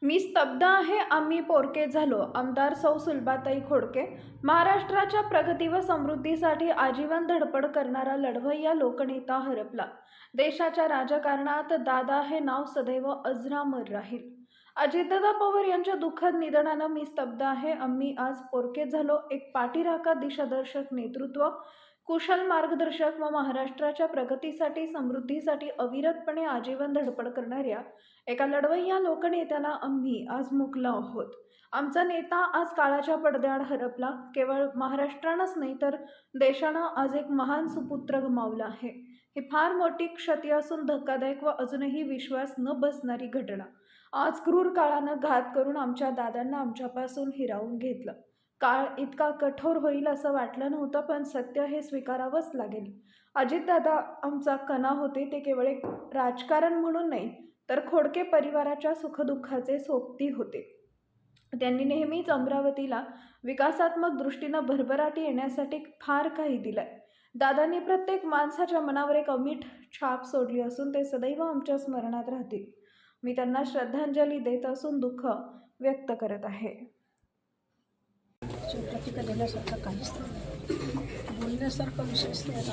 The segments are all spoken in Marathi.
मी स्तब्ध आहे, आम्ही पोरके झालो. आमदार सौ सुलभाताई खोडके. महाराष्ट्राच्या प्रगती व समृद्धीसाठी आजीवन धडपड करणारा लढवय्या लोकनेता हरपला. देशाच्या राजकारणात दादा हे नाव सदैव अजरामर राहील. अजितदादा पवार यांच्या दुःखद निधनानं मी स्तब्ध आहे, आम्ही आज पोरके झालो. एक पाठीराखा दिशादर्शक नेतृत्व, कुशल मार्गदर्शक व महाराष्ट्राच्या प्रगतीसाठी समृद्धीसाठी अविरतपणे आजीवन धडपड करणाऱ्या एका लढवय्या लोकनेत्याला आम्ही आज मुकलो आहोत. आमचा नेता आज काळाच्या पडद्याआड हरपला. केवळ महाराष्ट्रानंच नाही तर देशानं आज एक महान सुपुत्र गमावला आहे. ही फार मोठी क्षती असून धक्कादायक व अजूनही विश्वास न बसणारी घटना. आज क्रूर काळानं घात करून आमच्या दादांना आमच्यापासून हिरावून घेतलं. काळ इतका कठोर होईल असं वाटलं नव्हतं, पण सत्य हे स्वीकारावंच लागेल. अजितदादा आमचा कणा होते. ते केवळ एक राजकारण म्हणून नाही तर खोडके परिवाराच्या सुखदुःखाचे सोबती होते. त्यांनी नेहमीच अमरावतीला विकासात्मक दृष्टीनं भरभराटी येण्यासाठी फार काही दिलंय. दादांनी प्रत्येक माणसाच्या मनावर एक अमीठ छाप सोडली असून ते सदैव आमच्या स्मरणात राहतील. मी त्यांना श्रद्धांजली देत असून दुःख व्यक्त करत आहे. प्रतिका देण्यासारखं काहीच नाही, बोलण्यासारखं विशेष नाही.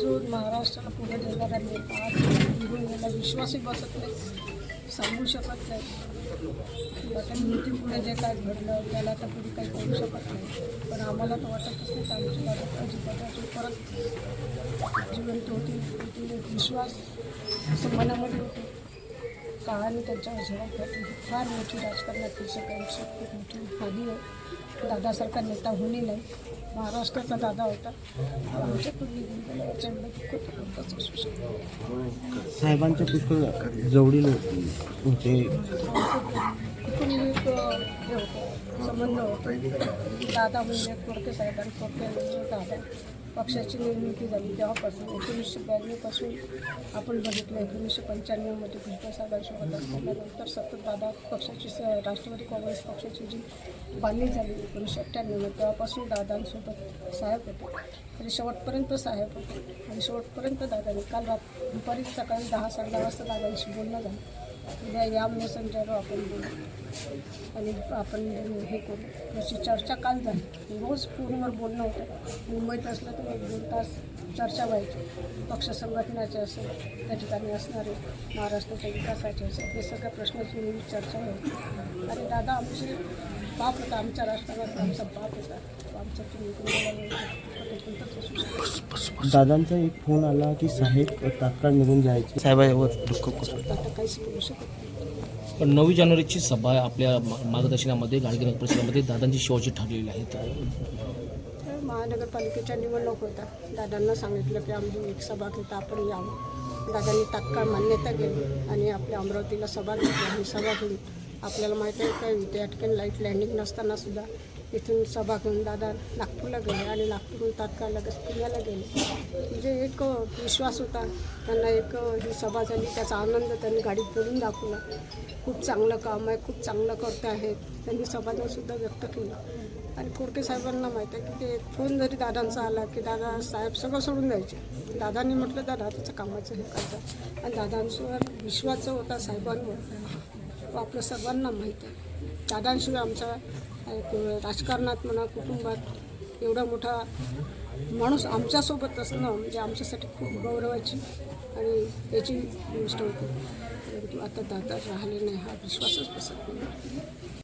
जो महाराष्ट्राला पुढे देणारा नेता आज निघून गेला, विश्वासही बसत नाही, सांगू शकत नाही. आता युतीपुढे जे काय घडलं त्याला तर पुढे काही करू शकत नाही. पण आम्हाला तर वाटतच नाही की आमची दादा अजितदादा परत जिवंत होती. एक विश्वास असं मनामध्ये होतो. काळाने त्यांच्यावर झळक होती. फार मोठी राजकारणातील सगळ्यांची खूप मोठी हानी आहे. दादासारखा नेता होणे नाही. महाराष्ट्राचा दादा होता. आमच्या पूर्वी याच्यामुळे खूप कोणताच असू शकतो. साहेबांच्या पुष्कळ जवळील होते. कुटुंबिक हे होतं, संबंध होते. दादा म्हणजे खोडके साहेबांनी खोडके दादा पक्षाची निर्मिती झाली तेव्हापासून 1992पासून आपण बघितलं. 1995मध्ये भुजबळसाहेबांसोबत असताना नंतर सतत दादा पक्षाची राष्ट्रवादी काँग्रेस पक्षाची जी बांधणी झाली 1998 तेव्हापासून दादांसोबत साहेब होते आणि शेवटपर्यंत साहेब होते. आणि शेवटपर्यंत दादांनी काल दुपारी सकाळी 10-10:30 वाजता दादांशी बोलणं झालं. उद्या या मेसेंजरवर आपण बोलू आणि आपण हे करू अशी चर्चा काल झाली. रोज फोनवर बोलणं होतं. मुंबईत असलं तर 1-2 तास चर्चा व्हायची. पक्ष संघटनाचे असेल, त्या ठिकाणी असणारे महाराष्ट्राच्या विकासाचे असेल, हे सगळ्या प्रश्नाची नेहमी चर्चा व्हायची. आणि दादा आमचे बाप होता, आमच्या राष्ट्रात आमचा बाप होता. आमचा दादांचा एक फोन आला की साहेब तात्काळ निघून जायचे. साहेबांवर दुःख आता काहीच बोलू शकत नाही. पण 9 जानेवारीची सभा आपल्या मार्गदर्शनामध्ये गाडगेनगर परिसरामध्ये दादांची शेवटची ठरलेली आहे. तर महानगरपालिकेच्या निवडणूक होता. दादांना सांगितलं की आमची एक सभा घेता आपण यावं. दादांनी तात्काळ मान्यता केली आणि आपल्या अमरावतीला सभा घेतली. आणि सभा घेऊन आपल्याला माहीत आहे का त्या ठिकाणी लाईट लँडिंग नसतानासुद्धा इथून सभा घेऊन दादा नागपूरला गेले आणि नागपूरहून तात्काळ लगेच पुण्याला गेले. म्हणजे एक विश्वास होता त्यांना. एक ही सभा झाली त्याचा आनंद त्यांनी गाडीत बोलून दाखवला. खूप चांगलं काम आहे, खूप चांगलं करते आहेत त्यांनी सभाजनसुद्धा व्यक्त केलं. आणि खोडके साहेबांना माहीत आहे की ते फोन जरी दादांचा आला की दादा साहेब सगळं सोडून द्यायचे. दादांनी म्हटलं दादा त्याचं कामाचं हे करतात. आणि दादांवर विश्वास होता साहेबांवर, आपलं सर्वांना माहीत आहे. दादांशिवाय आमचा राजकारणात म्हणा कुटुंबात एवढा मोठा माणूस आमच्यासोबत असणं म्हणजे आमच्यासाठी खूप गौरवाची आणि याची गोष्ट होती. परंतु आता दादा राहिले नाही हा विश्वासच बसत नाही.